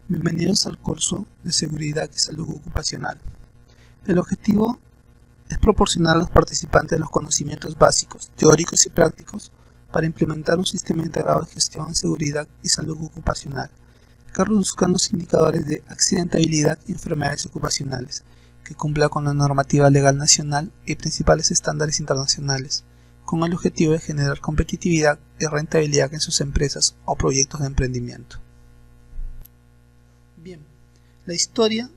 Bienvenidos al curso de Seguridad y Salud Ocupacional. El objetivo es proporcionar a los participantes los conocimientos básicos, teóricos y prácticos para implementar un sistema integrado de gestión en seguridad y salud ocupacional que reduzca los indicadores de accidentabilidad y enfermedades ocupacionales, que cumpla con la normativa legal nacional y principales estándares internacionales, con el objetivo de generar competitividad y rentabilidad en sus empresas o proyectos de emprendimiento. Bien, la historia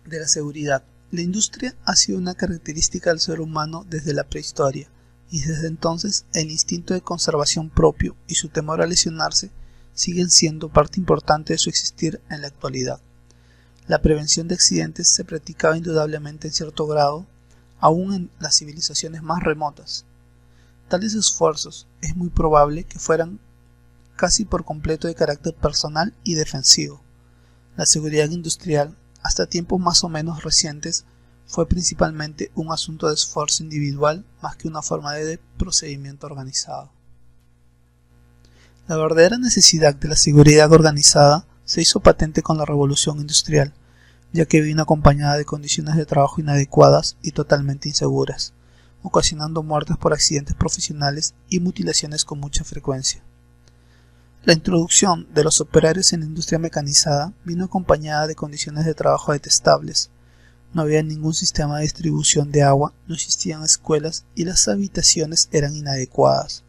de la seguridad. La industria ha sido una característica del ser humano desde la prehistoria, y desde entonces el instinto de conservación propio y su temor a lesionarse siguen siendo parte importante de su existir en la actualidad. La prevención de accidentes se practicaba indudablemente en cierto grado, aún en las civilizaciones más remotas. Tales esfuerzos es muy probable que fueran casi por completo de carácter personal y defensivo. La seguridad industrial, hasta tiempos más o menos recientes, fue principalmente un asunto de esfuerzo individual más que una forma de procedimiento organizado. La verdadera necesidad de la seguridad organizada se hizo patente con la revolución industrial, ya que vino acompañada de condiciones de trabajo inadecuadas y totalmente inseguras, ocasionando muertes por accidentes profesionales y mutilaciones con mucha frecuencia. La introducción de los operarios en la industria mecanizada vino acompañada de condiciones de trabajo detestables. No había ningún sistema de distribución de agua, no existían escuelas y las habitaciones eran inadecuadas.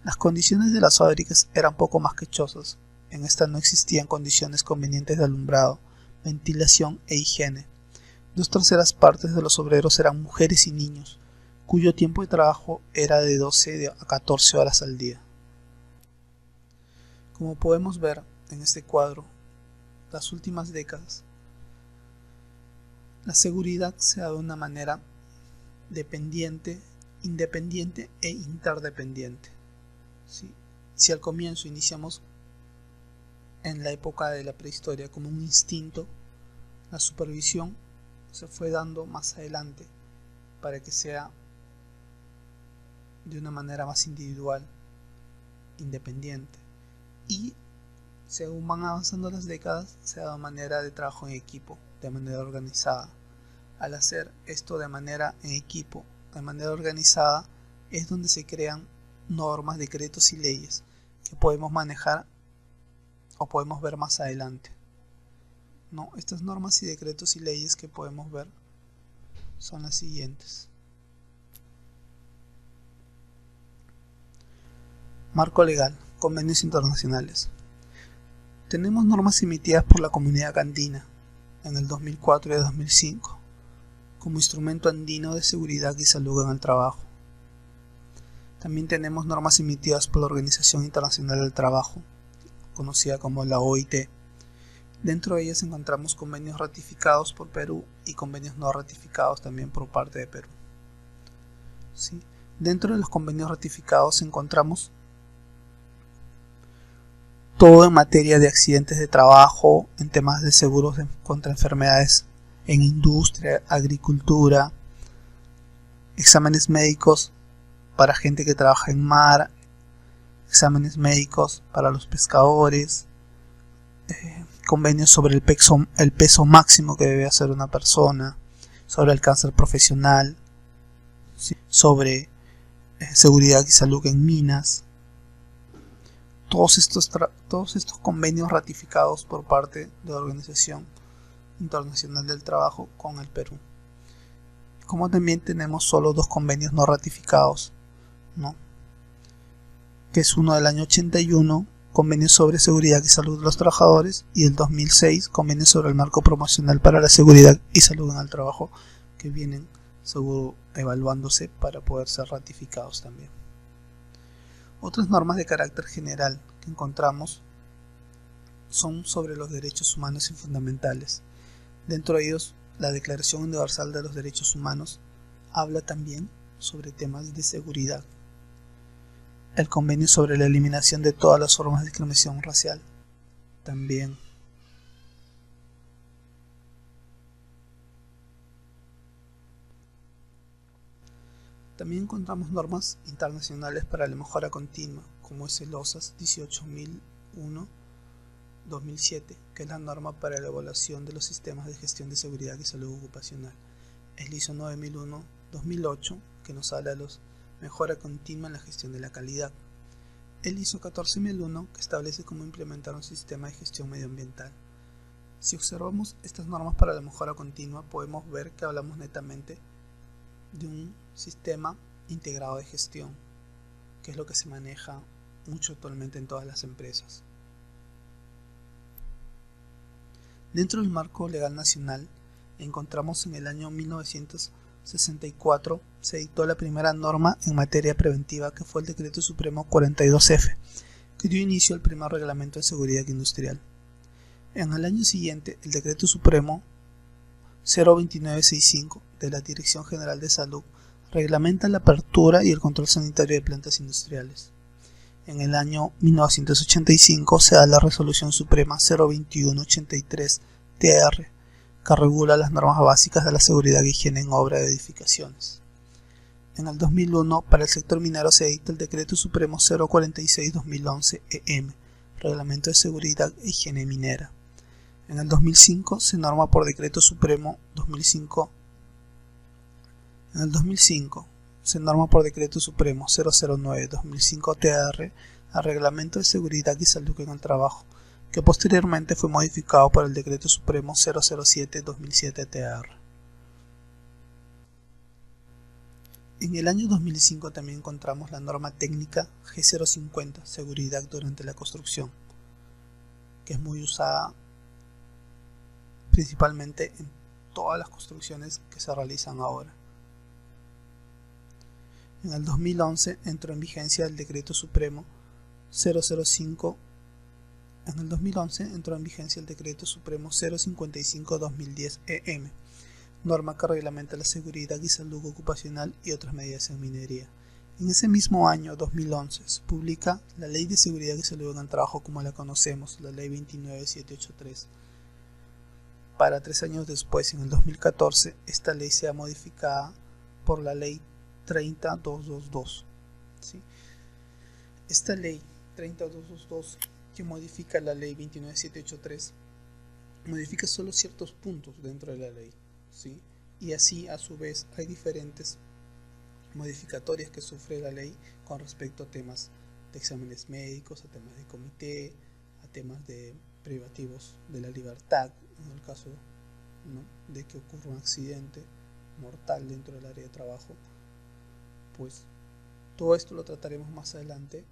Las condiciones de las fábricas eran poco más que chozas. En estas no existían condiciones convenientes de alumbrado, ventilación e higiene. 2/3 partes de los obreros eran mujeres y niños, cuyo tiempo de trabajo era de 12 a 14 horas al día. Como podemos ver en este cuadro, las últimas décadas, la seguridad se da de una manera dependiente, independiente e interdependiente. Si al comienzo iniciamos en la época de la prehistoria como un instinto, la supervisión se fue dando más adelante para que sea de una manera más individual, independiente. Y según van avanzando las décadas, se da de manera de trabajo en equipo, de manera organizada. Al hacer esto de manera en equipo, de manera organizada, es donde se crean normas, decretos y leyes que podemos manejar o podemos ver más adelante. Estas normas y decretos y leyes que podemos ver son las siguientes. Marco legal, convenios internacionales. Tenemos normas emitidas por la Comunidad Andina en el 2004 y 2005 como instrumento andino de seguridad y salud en el trabajo. También tenemos normas emitidas por la Organización Internacional del Trabajo, conocida como la OIT. Dentro de ellas encontramos convenios ratificados por Perú y convenios no ratificados también por parte de Perú. Dentro de los convenios ratificados encontramos todo en materia de accidentes de trabajo, en temas de seguros contra enfermedades en industria, agricultura, exámenes médicos para gente que trabaja en mar, exámenes médicos para los pescadores, convenios sobre el peso máximo que debe hacer una persona, sobre el cáncer profesional, sobre seguridad y salud en minas. Todos estos convenios ratificados por parte de la Organización Internacional del Trabajo con el Perú. Como también tenemos solo 2 convenios no ratificados, que es uno del año 81, convenio sobre seguridad y salud de los trabajadores, y el 2006, convenio sobre el marco promocional para la seguridad y salud en el trabajo, que vienen seguro evaluándose para poder ser ratificados también. Otras normas de carácter general que encontramos son sobre los derechos humanos y fundamentales. Dentro de ellos, la Declaración Universal de los Derechos Humanos habla también sobre temas de seguridad. El convenio sobre la eliminación de todas las formas de discriminación racial también. También encontramos normas internacionales para la mejora continua, como es el OSAS 18001 2007, que es la norma para la evaluación de los sistemas de gestión de seguridad y salud ocupacional. El ISO 9001-2008, que nos habla de los mejora continua en la gestión de la calidad. El ISO 14001, que establece cómo implementar un sistema de gestión medioambiental. Si observamos estas normas para la mejora continua, podemos ver que hablamos netamente de un sistema integrado de gestión, que es lo que se maneja mucho actualmente en todas las empresas. Dentro del marco legal nacional, encontramos en el año 1964 se dictó la primera norma en materia preventiva, que fue el Decreto Supremo 42F, que dio inicio al primer reglamento de seguridad industrial. En el año siguiente, el Decreto Supremo 02965 de la Dirección General de Salud reglamenta la apertura y el control sanitario de plantas industriales. En el año 1985 se da la Resolución Suprema 02183-TR, que regula las normas básicas de la seguridad y higiene en obra de edificaciones. En el 2001, para el sector minero se dicta el Decreto Supremo 046-2011-EM, Reglamento de Seguridad e Higiene Minera. En el 2005 se norma por Decreto Supremo 2005. En el 2005 se norma por Decreto Supremo 009-2005-TR al Reglamento de Seguridad y Salud en el Trabajo, que posteriormente fue modificado por el Decreto Supremo 007-2007-TR. En el año 2005 también encontramos la norma técnica G050, Seguridad durante la construcción, que es muy usada principalmente en todas las construcciones que se realizan ahora. En el 2011 entró en vigencia el Decreto Supremo 005. En el 2011 entró en vigencia el Decreto Supremo 055-2010-EM, norma que reglamenta la seguridad y salud ocupacional y otras medidas en minería. En ese mismo año, 2011, se publica la Ley de Seguridad y Salud en el Trabajo como la conocemos, la Ley 29783. Para 3 años después, en el 2014, esta ley sea modificada por la Ley 30222. ¿Sí? Esta Ley 30222, que modifica la Ley 29783, modifica solo ciertos puntos dentro de la ley, ¿sí? Y así, a su vez, hay diferentes modificatorias que sufre la ley con respecto a temas de exámenes médicos, a temas de comité, a temas de privativos de la libertad, en el caso, ¿no?, de que ocurra un accidente mortal dentro del área de trabajo. Pues todo esto lo trataremos más adelante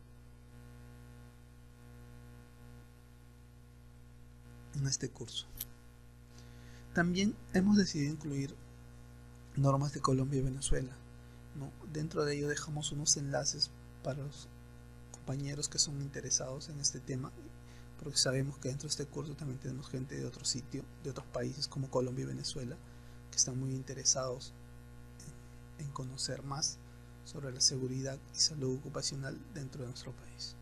en este curso. También hemos decidido incluir normas de Colombia y Venezuela, ¿no? Dentro de ello dejamos unos enlaces para los compañeros que son interesados en este tema, porque sabemos que dentro de este curso también tenemos gente de otro sitio, de otros países como Colombia y Venezuela, que están muy interesados en conocer más sobre la seguridad y salud ocupacional dentro de nuestro país.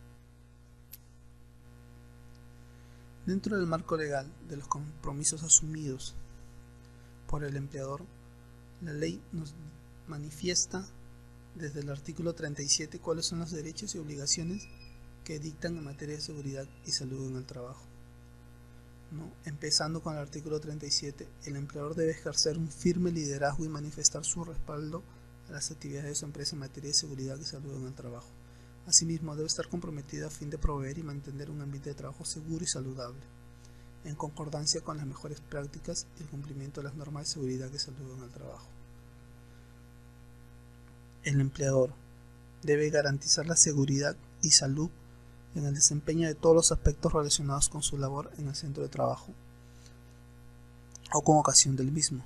Dentro del marco legal de los compromisos asumidos por el empleador, la ley nos manifiesta desde el artículo 37 cuáles son los derechos y obligaciones que dictan en materia de seguridad y salud en el trabajo, ¿no? Empezando con el artículo 37, el empleador debe ejercer un firme liderazgo y manifestar su respaldo a las actividades de su empresa en materia de seguridad y salud en el trabajo. Asimismo, debe estar comprometido a fin de proveer y mantener un ambiente de trabajo seguro y saludable, en concordancia con las mejores prácticas y el cumplimiento de las normas de seguridad y salud en el trabajo. El empleador debe garantizar la seguridad y salud en el desempeño de todos los aspectos relacionados con su labor en el centro de trabajo o con ocasión del mismo.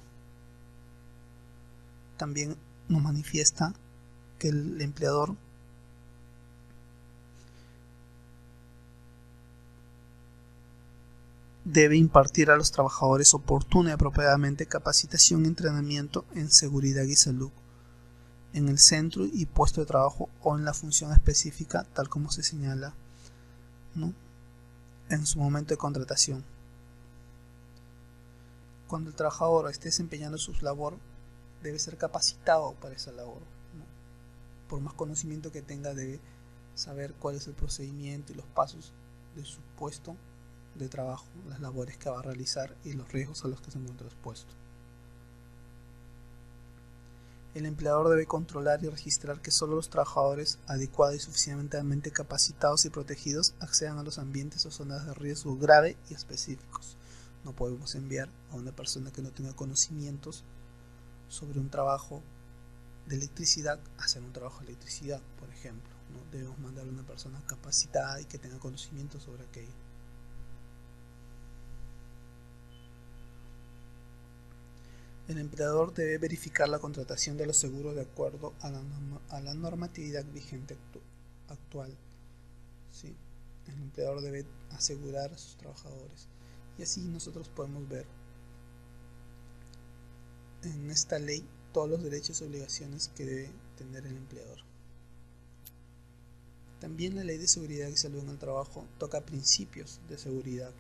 También nos manifiesta que el empleador debe impartir a los trabajadores oportuna y apropiadamente capacitación y entrenamiento en seguridad y salud en el centro y puesto de trabajo o en la función específica, tal como se señala, ¿no?, en su momento de contratación. Cuando el trabajador esté desempeñando su labor, debe ser capacitado para esa labor, ¿no? Por más conocimiento que tenga, debe saber cuál es el procedimiento y los pasos de su puesto, de trabajo, las labores que va a realizar y los riesgos a los que se encuentra expuesto. El empleador debe controlar y registrar que solo los trabajadores adecuados y suficientemente capacitados y protegidos accedan a los ambientes o zonas de riesgo grave y específicos. No podemos enviar a una persona que no tenga conocimientos sobre un trabajo de electricidad a hacer un trabajo de electricidad, por ejemplo, ¿no? Debemos mandar a una persona capacitada y que tenga conocimiento sobre aquello. El empleador debe verificar la contratación de los seguros de acuerdo a la normatividad vigente actual. ¿Sí? El empleador debe asegurar a sus trabajadores. Y así nosotros podemos ver en esta ley todos los derechos y obligaciones que debe tener el empleador. También la Ley de Seguridad y Salud en el Trabajo toca principios de seguridad.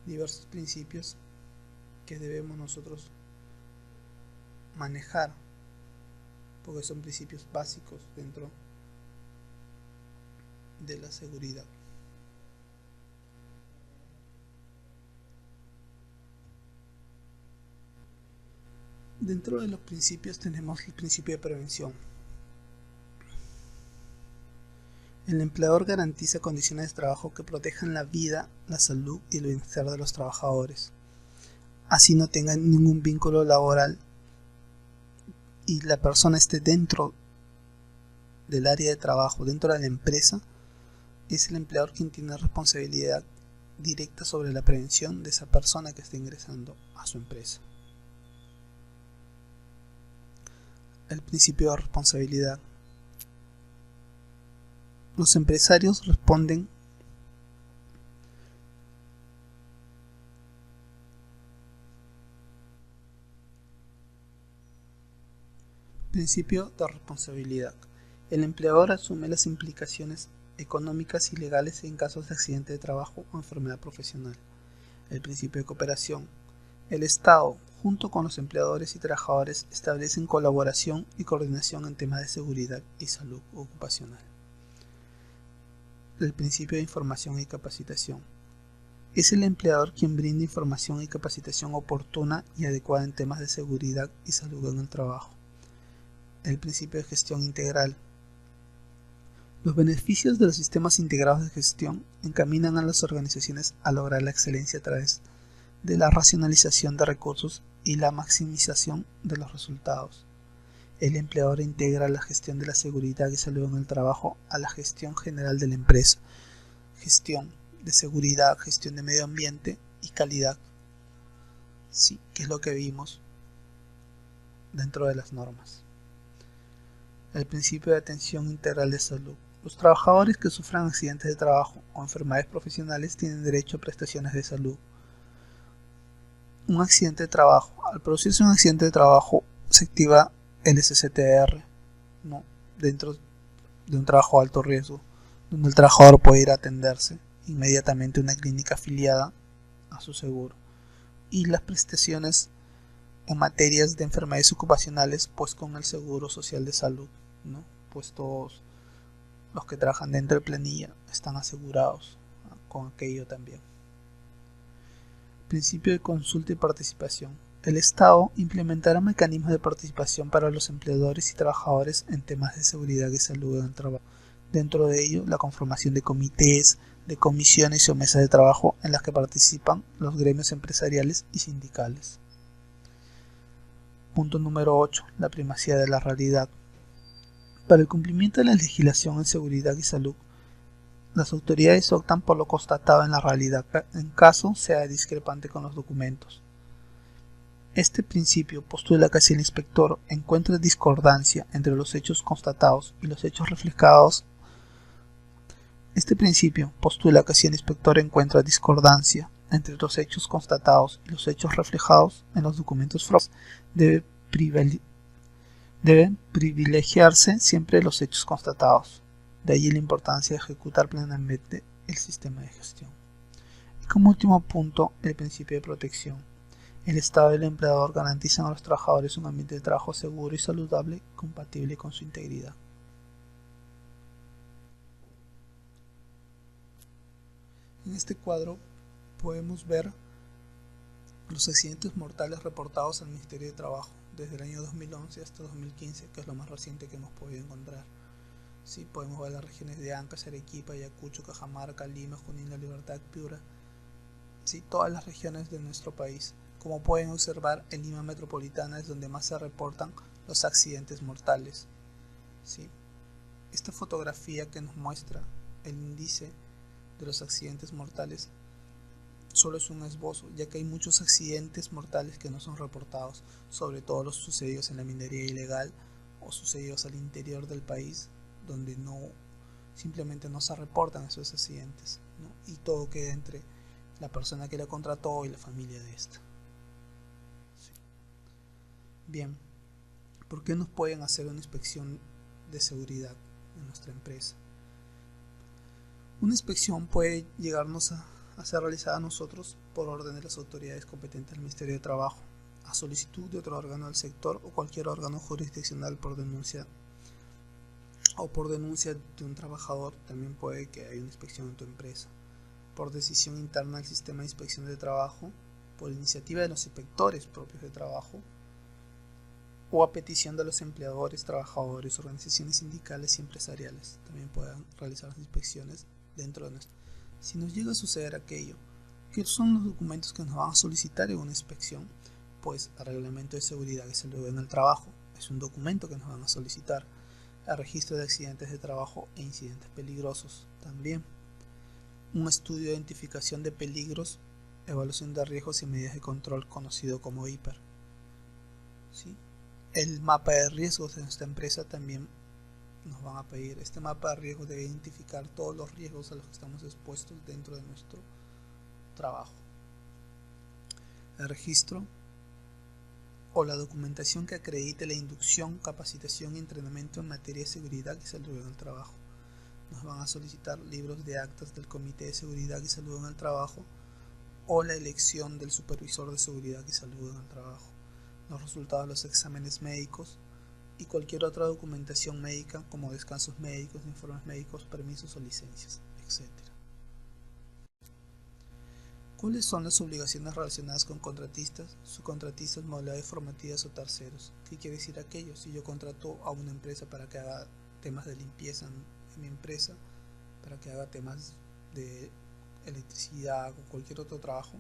Diversos principios que debemos nosotros manejar, porque son principios básicos dentro de la seguridad. Dentro de los principios tenemos el principio de prevención. El empleador garantiza condiciones de trabajo que protejan la vida, la salud y el bienestar de los trabajadores. Así no tengan ningún vínculo laboral y la persona esté dentro del área de trabajo, dentro de la empresa, es el empleador quien tiene responsabilidad directa sobre la prevención de esa persona que está ingresando a su empresa. El principio de responsabilidad. Los empresarios responden Principio de responsabilidad. El empleador asume las implicaciones económicas y legales en casos de accidente de trabajo o enfermedad profesional. El principio de cooperación. El Estado, junto con los empleadores y trabajadores, establecen colaboración y coordinación en temas de seguridad y salud ocupacional. El principio de información y capacitación. Es el empleador quien brinda información y capacitación oportuna y adecuada en temas de seguridad y salud en el trabajo. El principio de gestión integral. Los beneficios de los sistemas integrados de gestión encaminan a las organizaciones a lograr la excelencia a través de la racionalización de recursos y la maximización de los resultados. El empleador integra la gestión de la seguridad y salud en el trabajo a la gestión general de la empresa, gestión de seguridad, gestión de medio ambiente y calidad. Sí, que es lo que vimos dentro de las normas. El principio de atención integral de salud. Los trabajadores que sufran accidentes de trabajo o enfermedades profesionales tienen derecho a prestaciones de salud. Un accidente de trabajo. Al producirse un accidente de trabajo se activa el SCTR, ¿no? Dentro de un trabajo de alto riesgo, donde el trabajador puede ir a atenderse inmediatamente a una clínica afiliada a su seguro. Y las prestaciones en materias de enfermedades ocupacionales, pues con el Seguro Social de Salud, ¿no? Pues todos los que trabajan dentro de planilla están asegurados con aquello también. Principio de consulta y participación. El Estado implementará mecanismos de participación para los empleadores y trabajadores en temas de seguridad y salud en el trabajo. Dentro de ello, la conformación de comités, de comisiones o mesas de trabajo en las que participan los gremios empresariales y sindicales. Punto número 8. La primacía de la realidad. Para el cumplimiento de la legislación en seguridad y salud, las autoridades optan por lo constatado en la realidad, en caso sea discrepante con los documentos. Este principio postula que si el inspector encuentra discordancia entre los hechos constatados y los hechos reflejados, en los documentos deben privilegiarse siempre los hechos constatados. De allí la importancia de ejecutar plenamente el sistema de gestión. Y como último punto, el principio de protección. El Estado y el empleador garantizan a los trabajadores un ambiente de trabajo seguro y saludable, compatible con su integridad. En este cuadro podemos ver los accidentes mortales reportados al Ministerio de Trabajo desde el año 2011 hasta 2015, que es lo más reciente que hemos podido encontrar. Sí, podemos ver las regiones de Ancash, Arequipa, Ayacucho, Cajamarca, Lima, Junín, La Libertad, Piura, sí, todas las regiones de nuestro país. Como pueden observar, en Lima Metropolitana es donde más se reportan los accidentes mortales. ¿Sí? Esta fotografía que nos muestra el índice de los accidentes mortales solo es un esbozo, ya que hay muchos accidentes mortales que no son reportados, sobre todo los sucedidos en la minería ilegal o sucedidos al interior del país, donde simplemente no se reportan esos accidentes, ¿no? Y todo queda entre la persona que la contrató y la familia de esta. Sí. Bien, ¿por qué nos pueden hacer una inspección de seguridad en nuestra empresa? Una inspección puede llegarnos a ser realizada a nosotros por orden de las autoridades competentes del Ministerio de Trabajo, a solicitud de otro órgano del sector o cualquier órgano jurisdiccional por denuncia de un trabajador. También puede que haya una inspección en tu empresa, por decisión interna del sistema de inspección de trabajo, por iniciativa de los inspectores propios de trabajo o a petición de los empleadores, trabajadores, organizaciones sindicales y empresariales. También pueden realizar las inspecciones dentro de nuestro. Si nos llega a suceder aquello, ¿qué son los documentos que nos van a solicitar en una inspección? Pues el reglamento de seguridad que se lo ve en el trabajo es un documento que nos van a solicitar. El registro de accidentes de trabajo e incidentes peligrosos también. Un estudio de identificación de peligros, evaluación de riesgos y medidas de control conocido como IPER. ¿Sí? El mapa de riesgos de nuestra empresa también nos van a pedir. Este mapa de riesgos debe identificar todos los riesgos a los que estamos expuestos dentro de nuestro trabajo. El registro o la documentación que acredite la inducción, capacitación y entrenamiento en materia de seguridad y salud en el trabajo. Nos van a solicitar libros de actas del Comité de Seguridad y Salud en el Trabajo o la elección del supervisor de seguridad y salud en el trabajo, los resultados de los exámenes médicos y cualquier otra documentación médica como descansos médicos, informes médicos, permisos o licencias, etc. ¿Cuáles son las obligaciones relacionadas con contratistas, subcontratistas, modalidades formativas o terceros? ¿Qué quiere decir aquello? Si yo contrato a una empresa para que haga temas de limpieza en mi empresa, para que haga temas de electricidad o cualquier otro trabajo,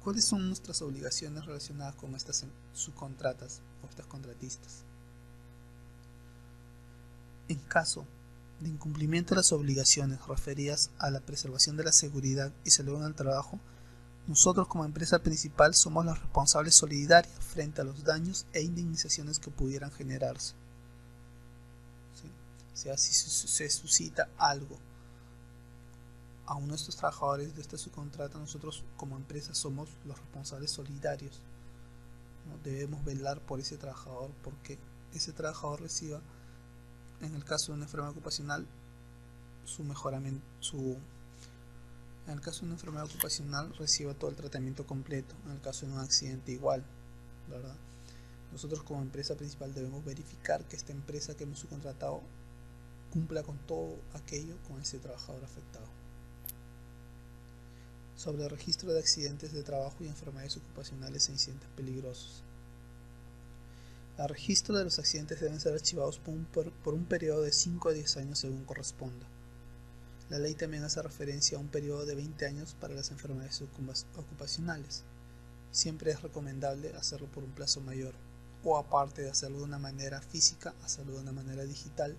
¿cuáles son nuestras obligaciones relacionadas con estas subcontratas o estas contratistas? En caso de incumplimiento de las obligaciones referidas a la preservación de la seguridad y salud en el trabajo, nosotros como empresa principal somos los responsables solidarios frente a los daños e indemnizaciones que pudieran generarse. ¿Sí? O sea, si se suscita algo a uno de estos trabajadores de esta subcontrata, nosotros como empresa somos los responsables solidarios, ¿no? Debemos velar por ese trabajador, porque ese trabajador reciba, en el caso de una enfermedad ocupacional, en el caso de una enfermedad ocupacional reciba todo el tratamiento completo, en el caso de un accidente igual, ¿verdad? Nosotros como empresa principal debemos verificar que esta empresa que hemos subcontratado cumpla con todo aquello con ese trabajador afectado. Sobre el registro de accidentes de trabajo y enfermedades ocupacionales e incidentes peligrosos. El registro de los accidentes deben ser archivados por un periodo de 5 a 10 años según corresponda. La ley también hace referencia a un periodo de 20 años para las enfermedades ocupacionales. Siempre es recomendable hacerlo por un plazo mayor, o aparte de hacerlo de una manera física, hacerlo de una manera digital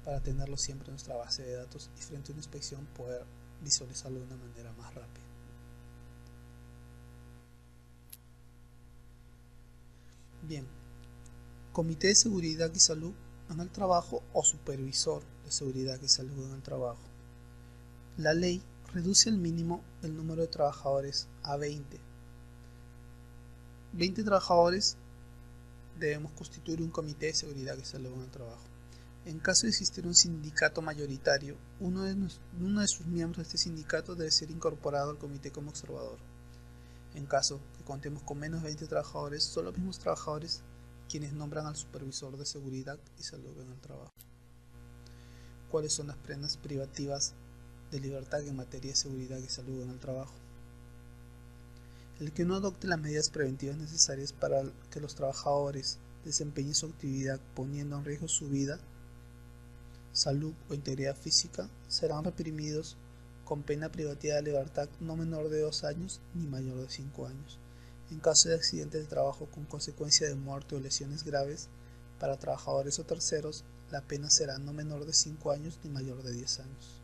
para tenerlo siempre en nuestra base de datos y frente a una inspección poder visualizarlo de una manera más rápida. Bien, Comité de Seguridad y Salud en el Trabajo o Supervisor de Seguridad y Salud en el Trabajo. La ley reduce al mínimo el número de trabajadores a 20. 20 trabajadores debemos constituir un Comité de Seguridad y Salud en el Trabajo. En caso de existir un sindicato mayoritario, uno de sus miembros de este sindicato debe ser incorporado al comité como observador. En caso que contemos con menos de 20 trabajadores, son los mismos trabajadores quienes nombran al supervisor de seguridad y salud en el trabajo. ¿Cuáles son las penas privativas de libertad en materia de seguridad y salud en el trabajo. El que no adopte las medidas preventivas necesarias para que los trabajadores desempeñen su actividad poniendo en riesgo su vida, salud o integridad física serán reprimidos con pena privativa de libertad no menor de 2 años ni mayor de 5 años. En caso de accidente de trabajo con consecuencia de muerte o lesiones graves para trabajadores o terceros, la pena será no menor de 5 años ni mayor de 10 años.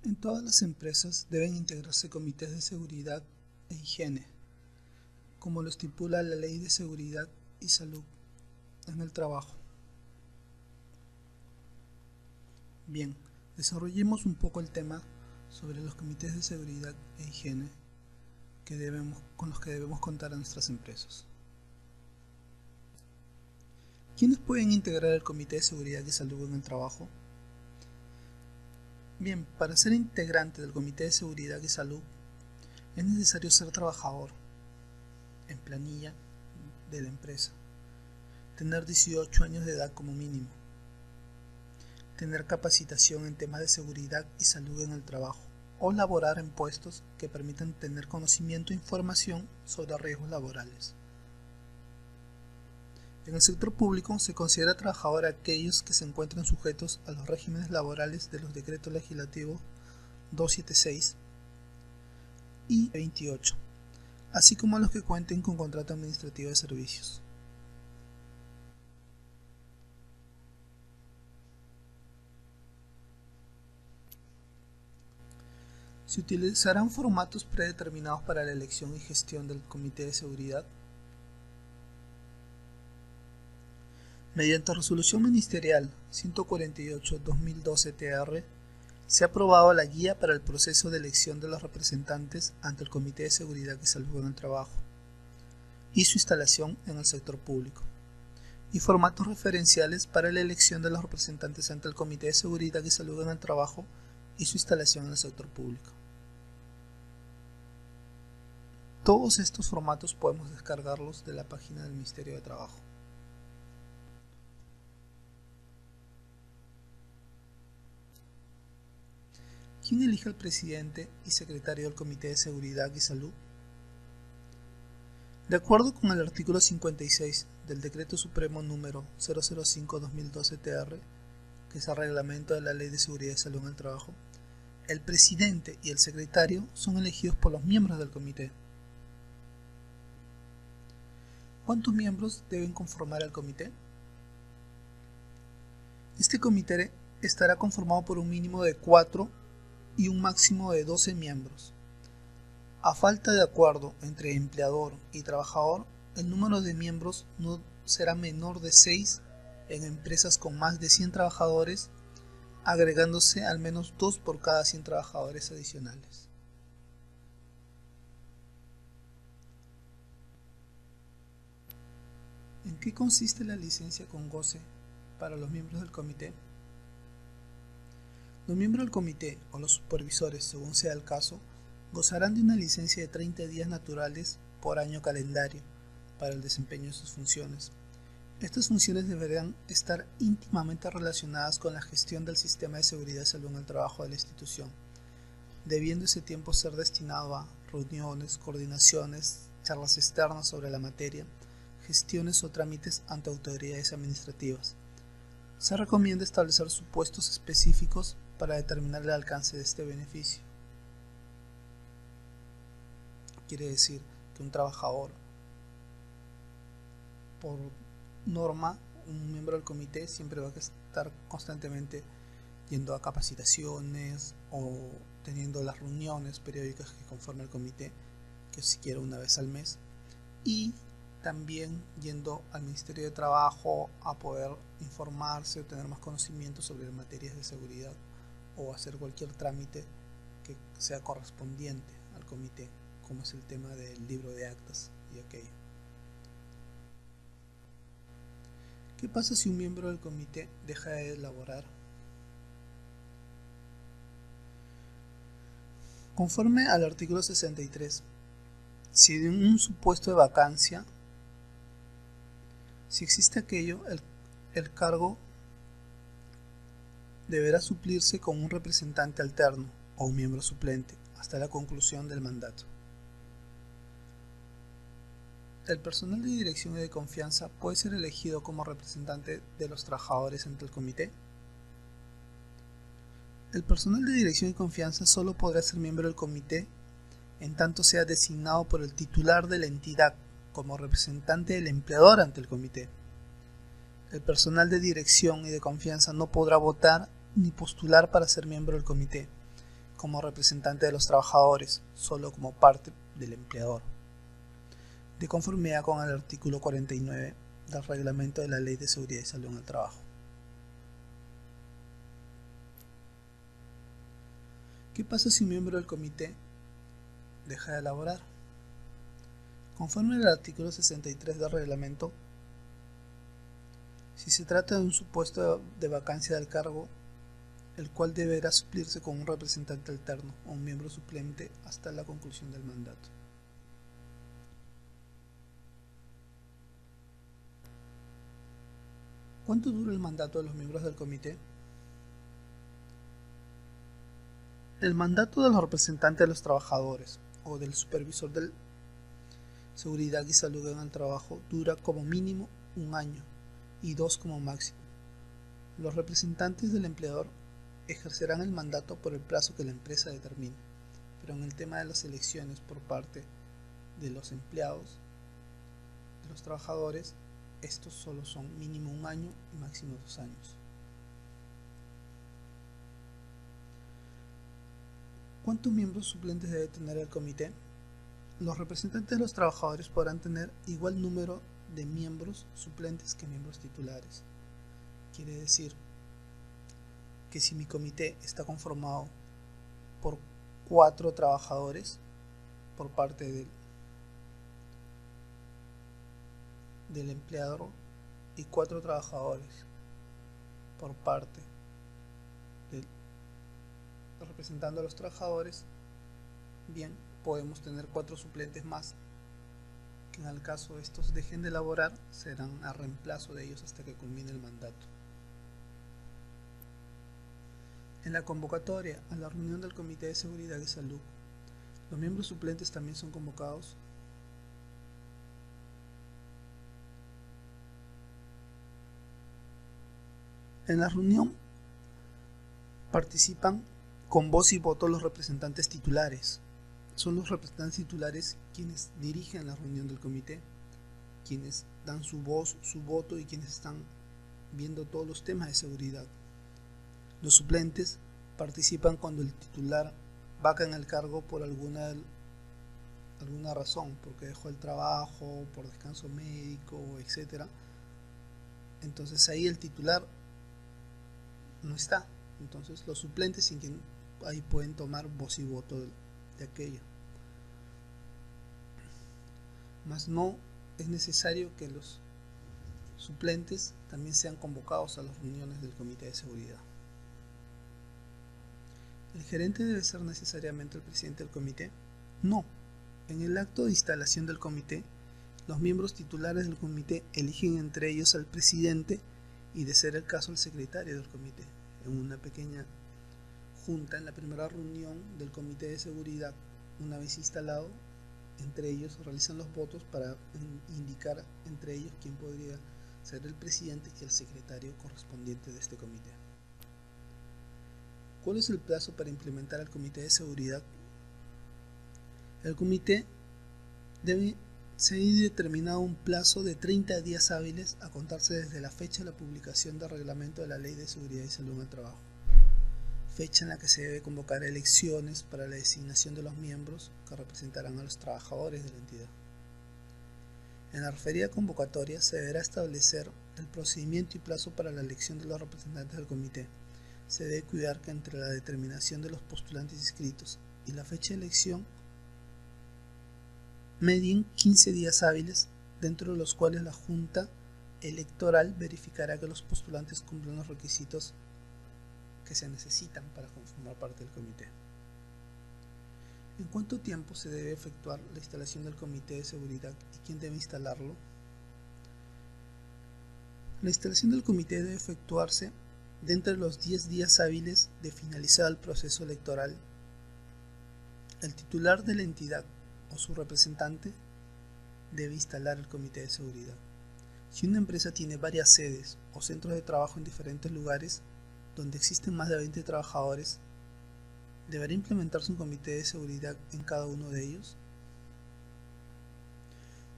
En todas las empresas deben integrarse comités de seguridad e higiene, como lo estipula la Ley de Seguridad y Salud en el Trabajo. Bien, desarrollemos un poco el tema sobre los comités de seguridad e higiene con los que debemos contar a nuestras empresas. ¿Quiénes pueden integrar el Comité de Seguridad y Salud en el Trabajo? Bien, para ser integrante del Comité de Seguridad y Salud es necesario ser trabajador en planilla de la empresa, tener 18 años de edad como mínimo, tener capacitación en temas de seguridad y salud en el trabajo o laborar en puestos que permitan tener conocimiento e información sobre riesgos laborales. En el sector público se considera trabajador a aquellos que se encuentran sujetos a los regímenes laborales de los decretos legislativos 276 y 28, así como a los que cuenten con contrato administrativo de servicios. Se utilizarán formatos predeterminados para la elección y gestión del Comité de Seguridad. Mediante Resolución Ministerial 148/2012-TR, se ha aprobado la guía para el proceso de elección de los representantes ante el Comité de Seguridad y Salud en el Trabajo y su instalación en el sector público, y formatos referenciales para la elección de los representantes ante el Comité de Seguridad y Salud en el Trabajo y su instalación en el sector público. Todos estos formatos podemos descargarlos de la página del Ministerio de Trabajo. ¿Quién elige al presidente y secretario del Comité de Seguridad y Salud? De acuerdo con el artículo 56 del Decreto Supremo número 005/2012-TR, que es el reglamento de la Ley de Seguridad y Salud en el Trabajo, el presidente y el secretario son elegidos por los miembros del comité. ¿Cuántos miembros deben conformar el comité? Este comité estará conformado por un mínimo de 4 y un máximo de 12 miembros. A falta de acuerdo entre empleador y trabajador, el número de miembros no será menor de 6 en empresas con más de 100 trabajadores, agregándose al menos 2 por cada 100 trabajadores adicionales. ¿En qué consiste la licencia con goce para los miembros del comité? Los miembros del comité o los supervisores, según sea el caso, gozarán de una licencia de 30 días naturales por año calendario para el desempeño de sus funciones. Estas funciones deberán estar íntimamente relacionadas con la gestión del sistema de seguridad y salud en el trabajo de la institución, debiendo ese tiempo ser destinado a reuniones, coordinaciones, charlas externas sobre la materia, gestiones o trámites ante autoridades administrativas. Se recomienda establecer supuestos específicos para determinar el alcance de este beneficio. Quiere decir que un trabajador, por norma, un miembro del comité siempre va a estar constantemente yendo a capacitaciones o teniendo las reuniones periódicas que conforma el comité, que siquiera una vez al mes, y también yendo al Ministerio de Trabajo a poder informarse o tener más conocimiento sobre materias de seguridad o hacer cualquier trámite que sea correspondiente al comité, como es el tema del libro de actas y aquello. ¿Qué pasa si un miembro del comité deja de elaborar? Conforme al artículo 63, si en un supuesto de vacancia, si existe aquello, el cargo deberá suplirse con un representante alterno o un miembro suplente hasta la conclusión del mandato. El personal de dirección y de confianza puede ser elegido como representante de los trabajadores ante el comité. El personal de dirección y confianza solo podrá ser miembro del comité en tanto sea designado por el titular de la entidad como representante del empleador ante el comité. El personal de dirección y de confianza no podrá votar ni postular para ser miembro del comité como representante de los trabajadores, solo como parte del empleador, de conformidad con el artículo 49 del Reglamento de la Ley de Seguridad y Salud en el Trabajo. ¿Qué pasa si un miembro del comité deja de elaborar? Conforme al artículo 63 del reglamento, si se trata de un supuesto de vacancia del cargo, el cual deberá suplirse con un representante alterno o un miembro suplente hasta la conclusión del mandato. ¿Cuánto dura el mandato de los miembros del comité? El mandato de los representantes de los trabajadores o del supervisor de seguridad y salud en el trabajo dura como mínimo 1 año y 2 como máximo. Los representantes del empleador ejercerán el mandato por el plazo que la empresa determine, pero en el tema de las elecciones por parte de los empleados, de los trabajadores, estos solo son mínimo 1 año y máximo 2 años. ¿Cuántos miembros suplentes debe tener el comité? Los representantes de los trabajadores podrán tener igual número de miembros suplentes que miembros titulares. Quiere decir que si mi comité está conformado por 4 trabajadores por parte del empleador y 4 trabajadores por parte del representando a los trabajadores, bien, podemos tener 4 suplentes más que en el caso estos dejen de elaborar serán a reemplazo de ellos hasta que culmine el mandato. En la convocatoria a la reunión del Comité de Seguridad y Salud, los miembros suplentes también son convocados. En la reunión participan con voz y voto los representantes titulares. Son los representantes titulares quienes dirigen la reunión del comité, quienes dan su voz, su voto y quienes están viendo todos los temas de seguridad. Los suplentes participan cuando el titular vaca en el cargo por alguna razón, porque dejó el trabajo, por descanso médico, etc. Entonces ahí el titular no está. Entonces los suplentes sin quien ahí pueden tomar voz y voto de aquello. Mas no es necesario que los suplentes también sean convocados a las reuniones del Comité de Seguridad. ¿El gerente debe ser necesariamente el presidente del comité? No. En el acto de instalación del comité, los miembros titulares del comité eligen entre ellos al presidente y, de ser el caso, al secretario del comité. En una pequeña junta, en la primera reunión del Comité de Seguridad, una vez instalado, entre ellos realizan los votos para indicar entre ellos quién podría ser el presidente y el secretario correspondiente de este comité. ¿Cuál es el plazo para implementar el Comité de Seguridad? El comité debe ser determinado un plazo de 30 días hábiles a contarse desde la fecha de la publicación del reglamento de la Ley de Seguridad y Salud en el Trabajo, fecha en la que se debe convocar elecciones para la designación de los miembros que representarán a los trabajadores de la entidad. En la referida convocatoria se deberá establecer el procedimiento y plazo para la elección de los representantes del comité. Se debe cuidar que entre la determinación de los postulantes inscritos y la fecha de elección medien 15 días hábiles, dentro de los cuales la Junta Electoral verificará que los postulantes cumplen los requisitos que se necesitan para conformar parte del comité. ¿En cuánto tiempo se debe efectuar la instalación del comité de seguridad y quién debe instalarlo? La instalación del comité debe efectuarse dentro de los 10 días hábiles de finalizar el proceso electoral. El titular de la entidad o su representante debe instalar el comité de seguridad. Si una empresa tiene varias sedes o centros de trabajo en diferentes lugares donde existen más de 20 trabajadores, ¿deberá implementarse un comité de seguridad en cada uno de ellos?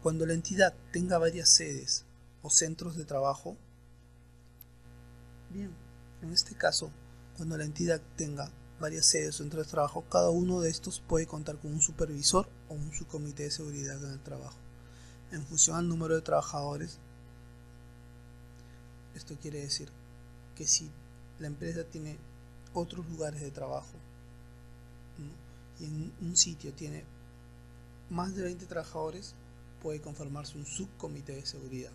Cuando la entidad tenga varias sedes o centros de trabajo, bien, en este caso, cuando la entidad tenga varias sedes o centros de trabajo, cada uno de estos puede contar con un supervisor o un subcomité de seguridad en el trabajo. En función al número de trabajadores, esto quiere decir que si la empresa tiene otros lugares de trabajo, ¿no?, y en un sitio tiene más de 20 trabajadores, puede conformarse un subcomité de seguridad,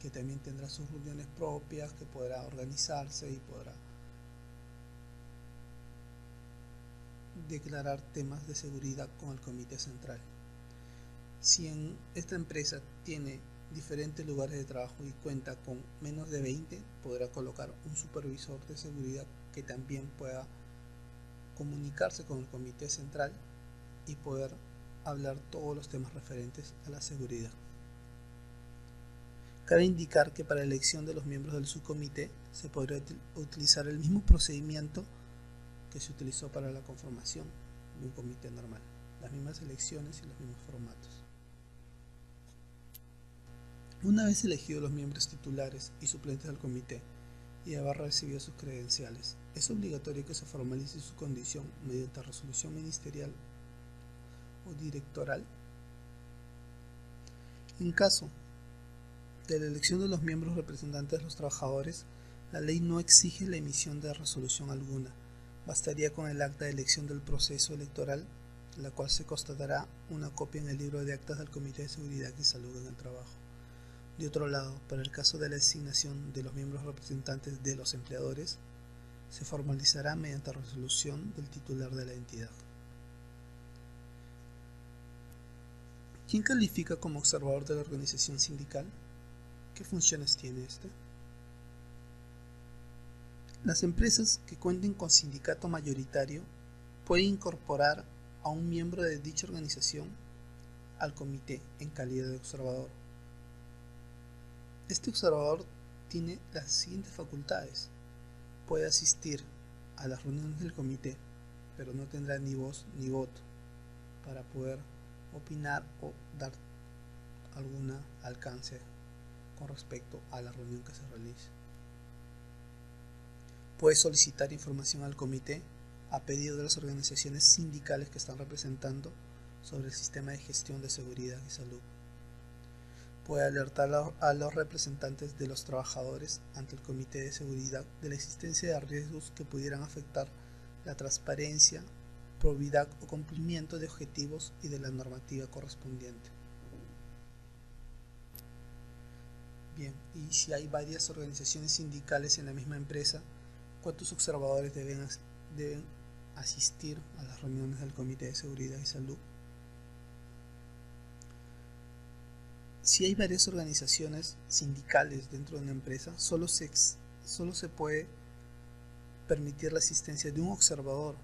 que también tendrá sus reuniones propias, que podrá organizarse y podrá declarar temas de seguridad con el comité central. Si en esta empresa tiene diferentes lugares de trabajo y cuenta con menos de 20, podrá colocar un supervisor de seguridad que también pueda comunicarse con el comité central y poder hablar todos los temas referentes a la seguridad. Cabe indicar que para la elección de los miembros del subcomité se podrá utilizar el mismo procedimiento que se utilizó para la conformación de un comité normal, las mismas elecciones y los mismos formatos. Una vez elegidos los miembros titulares y suplentes del comité y haber recibido sus credenciales, es obligatorio que se formalice su condición mediante resolución ministerial o directoral. En caso de la elección de los miembros representantes de los trabajadores, la ley no exige la emisión de resolución alguna. Bastaría con el acta de elección del proceso electoral, la cual se constatará una copia en el libro de actas del Comité de Seguridad y Salud en el Trabajo. De otro lado, para el caso de la designación de los miembros representantes de los empleadores, se formalizará mediante resolución del titular de la entidad. ¿Quién califica como observador de la organización sindical? ¿Qué funciones tiene este? Las empresas que cuenten con sindicato mayoritario pueden incorporar a un miembro de dicha organización al comité en calidad de observador. Este observador tiene las siguientes facultades: puede asistir a las reuniones del comité, pero no tendrá ni voz ni voto para poder opinar o dar algún alcance con respecto a la reunión que se realice. Puede solicitar información al comité a pedido de las organizaciones sindicales que están representando sobre el sistema de gestión de seguridad y salud. Puede alertar a los representantes de los trabajadores ante el comité de seguridad de la existencia de riesgos que pudieran afectar la transparencia, probidad o cumplimiento de objetivos y de la normativa correspondiente. Bien, y si hay varias organizaciones sindicales en la misma empresa, ¿cuántos observadores deben asistir a las reuniones del Comité de Seguridad y Salud? Si hay varias organizaciones sindicales dentro de una empresa, solo se puede permitir la asistencia de un observador.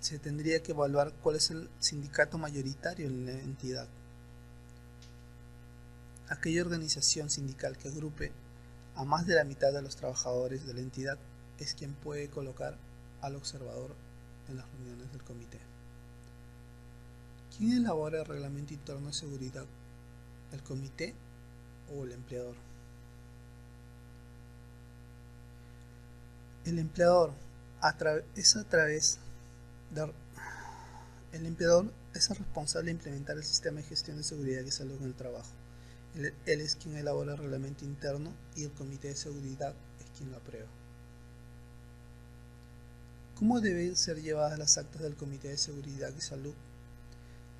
Se tendría que evaluar cuál es el sindicato mayoritario en la entidad. Aquella organización sindical que agrupe a más de la mitad de los trabajadores de la entidad es quien puede colocar al observador en las reuniones del comité. ¿Quién elabora el reglamento interno de seguridad? ¿El comité o el empleador? El empleador el empleador es el responsable de implementar el sistema de gestión de seguridad y salud en el trabajo. Él es quien elabora el reglamento interno y el comité de seguridad es quien lo aprueba. ¿Cómo deben ser llevadas las actas del comité de seguridad y salud?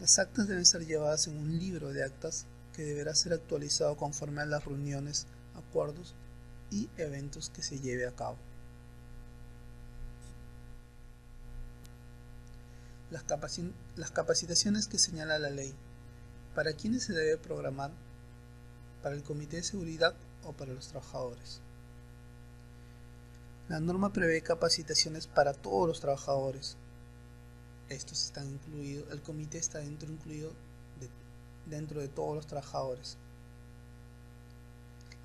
Las actas deben ser llevadas en un libro de actas que deberá ser actualizado conforme a las reuniones, acuerdos y eventos que se lleve a cabo. Las capacitaciones que señala la ley. ¿Para quiénes se debe programar? ¿Para el Comité de Seguridad o para los trabajadores? La norma prevé capacitaciones para todos los trabajadores. Estos están incluidos, el comité está incluido dentro de todos los trabajadores.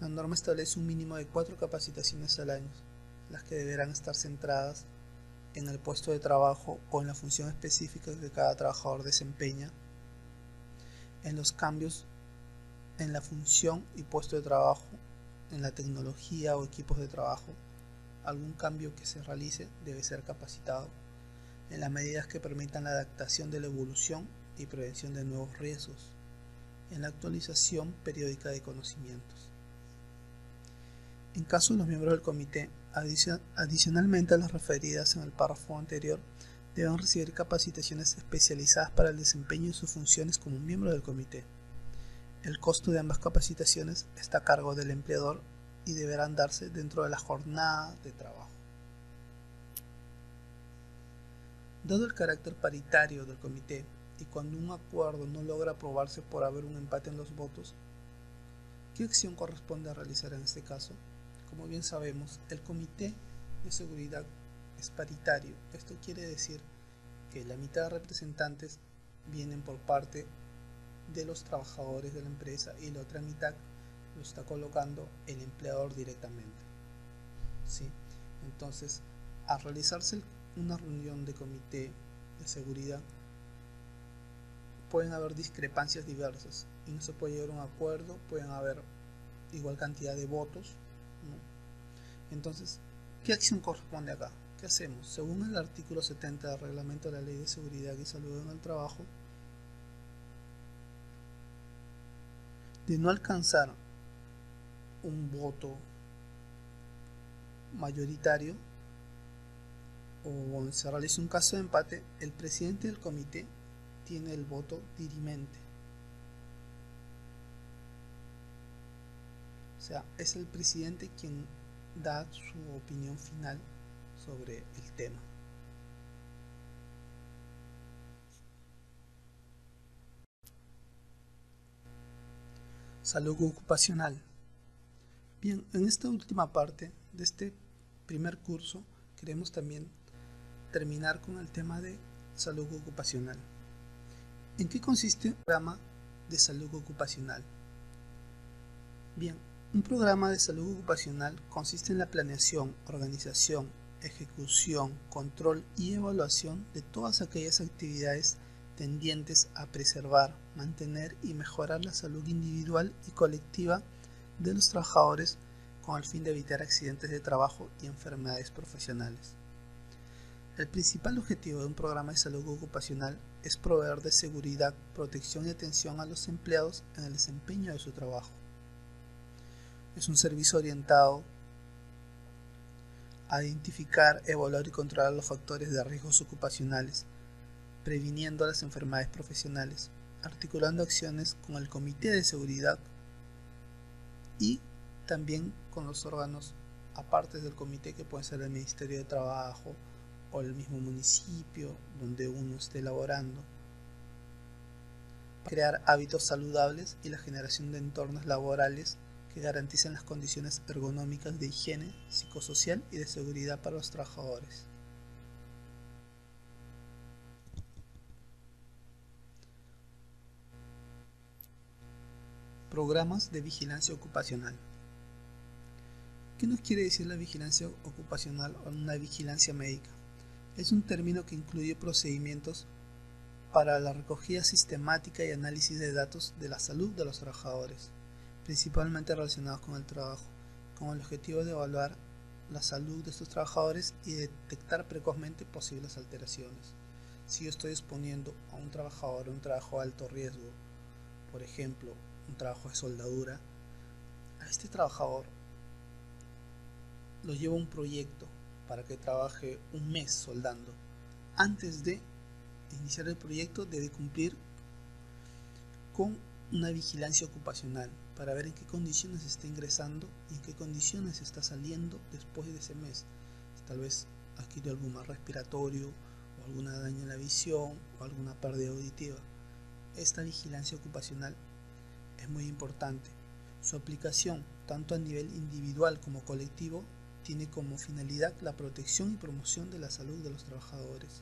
La norma establece un mínimo de 4 capacitaciones al año, las que deberán estar centradas en el puesto de trabajo o en la función específica que cada trabajador desempeña, en los cambios en la función y puesto de trabajo, en la tecnología o equipos de trabajo. Algún cambio que se realice debe ser capacitado, en las medidas que permitan la adaptación de la evolución y prevención de nuevos riesgos, en la actualización periódica de conocimientos. En caso de los miembros del comité, adicionalmente a las referidas en el párrafo anterior, deben recibir capacitaciones especializadas para el desempeño de sus funciones como miembro del comité. El costo de ambas capacitaciones está a cargo del empleador y deberán darse dentro de la jornada de trabajo. Dado el carácter paritario del comité y cuando un acuerdo no logra aprobarse por haber un empate en los votos, ¿qué acción corresponde a realizar en este caso? Como bien sabemos, el comité de seguridad es paritario. Esto quiere decir que la mitad de representantes vienen por parte de los trabajadores de la empresa y la otra mitad lo está colocando el empleador directamente. ¿Sí? Entonces, al realizarse una reunión de comité de seguridad, pueden haber discrepancias diversas y no se puede llegar a un acuerdo, pueden haber igual cantidad de votos, ¿no? Entonces, ¿qué acción corresponde acá? ¿Qué hacemos? Según el artículo 70 del reglamento de la Ley de Seguridad y Salud en el Trabajo, de no alcanzar un voto mayoritario o se realiza un caso de empate, el presidente del comité tiene el voto dirimente. O sea, es el presidente quien da su opinión final sobre el tema. Salud ocupacional. Bien, en esta última parte de este primer curso queremos también terminar con el tema de salud ocupacional. ¿En qué consiste un programa de salud ocupacional? Bien, un programa de salud ocupacional consiste en la planeación, organización, ejecución, control y evaluación de todas aquellas actividades tendientes a preservar, mantener y mejorar la salud individual y colectiva de los trabajadores con el fin de evitar accidentes de trabajo y enfermedades profesionales. El principal objetivo de un programa de salud ocupacional es proveer de seguridad, protección y atención a los empleados en el desempeño de su trabajo. Es un servicio orientado a identificar, evaluar y controlar los factores de riesgos ocupacionales, previniendo las enfermedades profesionales, articulando acciones con el Comité de Seguridad y también con los órganos aparte del comité, que pueden ser el Ministerio de Trabajo o el mismo municipio donde uno esté laborando. Crear hábitos saludables y la generación de entornos laborales que garanticen las condiciones ergonómicas de higiene, psicosocial y de seguridad para los trabajadores. Programas de vigilancia ocupacional. ¿Qué nos quiere decir la vigilancia ocupacional o una vigilancia médica? Es un término que incluye procedimientos para la recogida sistemática y análisis de datos de la salud de los trabajadores, principalmente relacionados con el trabajo, con el objetivo de evaluar la salud de estos trabajadores y detectar precozmente posibles alteraciones. Si yo estoy exponiendo a un trabajador a un trabajo de alto riesgo, por ejemplo, un trabajo de soldadura, a este trabajador lo llevo a un proyecto para que trabaje un mes soldando. Antes de iniciar el proyecto debe cumplir con una vigilancia ocupacional para ver en qué condiciones está ingresando y en qué condiciones está saliendo después de ese mes. Tal vez adquirió algún mal respiratorio o algún daño en la visión o alguna pérdida auditiva. Esta vigilancia ocupacional es muy importante. Su aplicación, tanto a nivel individual como colectivo, tiene como finalidad la protección y promoción de la salud de los trabajadores.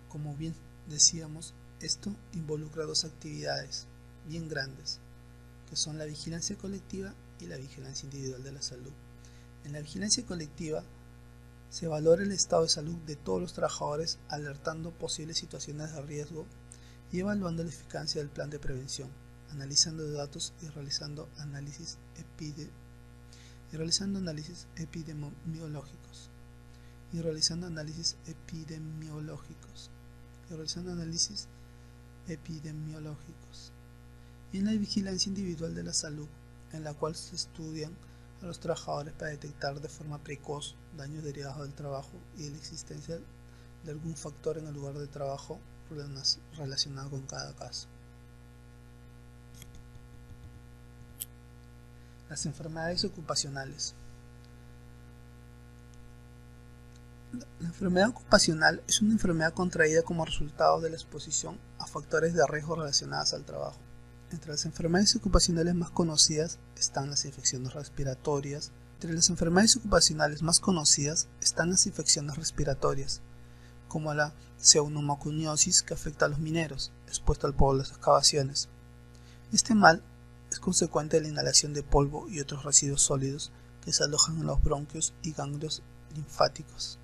Como bien decíamos, esto involucra dos actividades bien grandes, que son la vigilancia colectiva y la vigilancia individual de la salud. En la vigilancia colectiva se valora el estado de salud de todos los trabajadores, alertando posibles situaciones de riesgo y evaluando la eficacia del plan de prevención, analizando datos y realizando análisis epidemiológicos. Y en la vigilancia individual de la salud, en la cual se estudian a los trabajadores para detectar de forma precoz daños derivados del trabajo y de la existencia de algún factor en el lugar de trabajo relacionado con cada caso. Las enfermedades ocupacionales. La enfermedad ocupacional es una enfermedad contraída como resultado de la exposición a factores de riesgo relacionados al trabajo. Entre las enfermedades ocupacionales más conocidas están las infecciones respiratorias. Como la pseudomoconiosis, que afecta a los mineros, expuestos al polvo de las excavaciones. Este mal es consecuente de la inhalación de polvo y otros residuos sólidos que se alojan en los bronquios y ganglios linfáticos.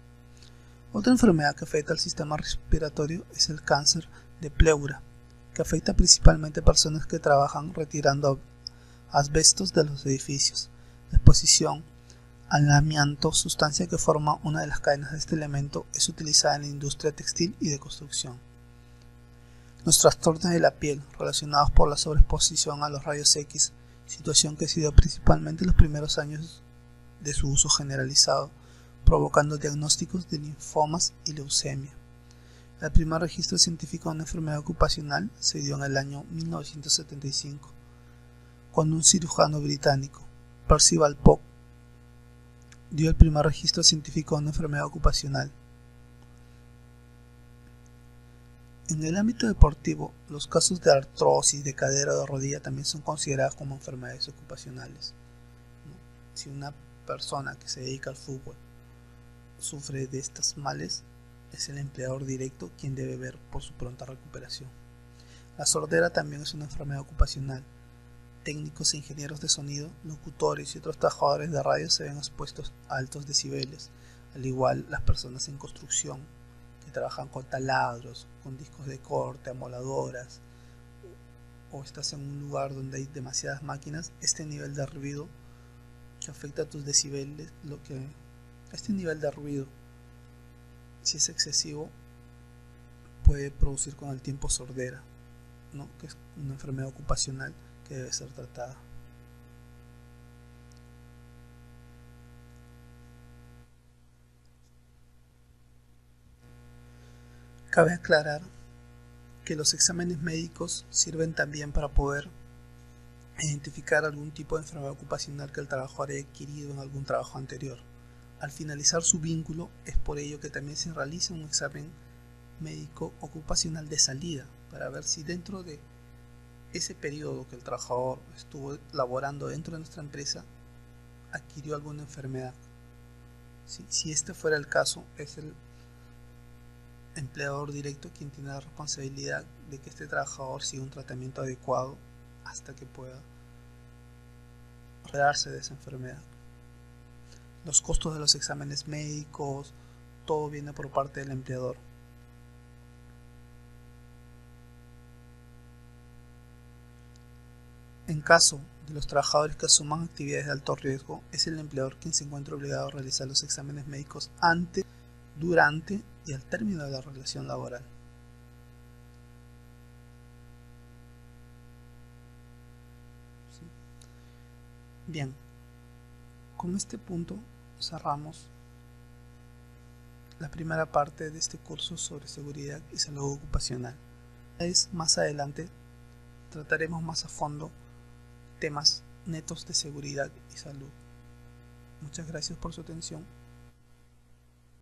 Otra enfermedad que afecta al sistema respiratorio es el cáncer de pleura, que afecta principalmente a personas que trabajan retirando asbestos de los edificios. La exposición al amianto, sustancia que forma una de las cadenas de este elemento, es utilizada en la industria textil y de construcción. Los trastornos de la piel relacionados por la sobreexposición a los rayos X, situación que se dio principalmente en los primeros años de su uso generalizado, provocando diagnósticos de linfomas y leucemia. El primer registro científico de una enfermedad ocupacional se dio en el año 1975, cuando un cirujano británico, Percival Pogue, dio el primer registro científico de una enfermedad ocupacional. En el ámbito deportivo, los casos de artrosis de cadera o de rodilla también son considerados como enfermedades ocupacionales. Si una persona que se dedica al fútbol sufre de estos males, es el empleador directo quien debe ver por su pronta recuperación. La sordera también es una enfermedad ocupacional. Técnicos e ingenieros de sonido, locutores y otros trabajadores de radio se ven expuestos a altos decibeles, al igual las personas en construcción que trabajan con taladros, con discos de corte, amoladoras, o estás en un lugar donde hay demasiadas máquinas. Este nivel de ruido que afecta a tus decibeles, este nivel de ruido, si es excesivo, puede producir con el tiempo sordera, que es una enfermedad ocupacional que debe ser tratada. Cabe aclarar que los exámenes médicos sirven también para poder identificar algún tipo de enfermedad ocupacional que el trabajador haya adquirido en algún trabajo anterior. Al finalizar su vínculo, es por ello que también se realiza un examen médico ocupacional de salida para ver si dentro de ese periodo que el trabajador estuvo laborando dentro de nuestra empresa adquirió alguna enfermedad. Si este fuera el caso, es el empleador directo quien tiene la responsabilidad de que este trabajador siga un tratamiento adecuado hasta que pueda recuperarse de esa enfermedad. Los costos de los exámenes médicos, todo viene por parte del empleador. En caso de los trabajadores que asuman actividades de alto riesgo, es el empleador quien se encuentra obligado a realizar los exámenes médicos antes, durante y al término de la relación laboral. Bien, con este punto cerramos la primera parte de este curso sobre seguridad y salud ocupacional. Más adelante trataremos más a fondo temas netos de seguridad y salud. Muchas gracias por su atención.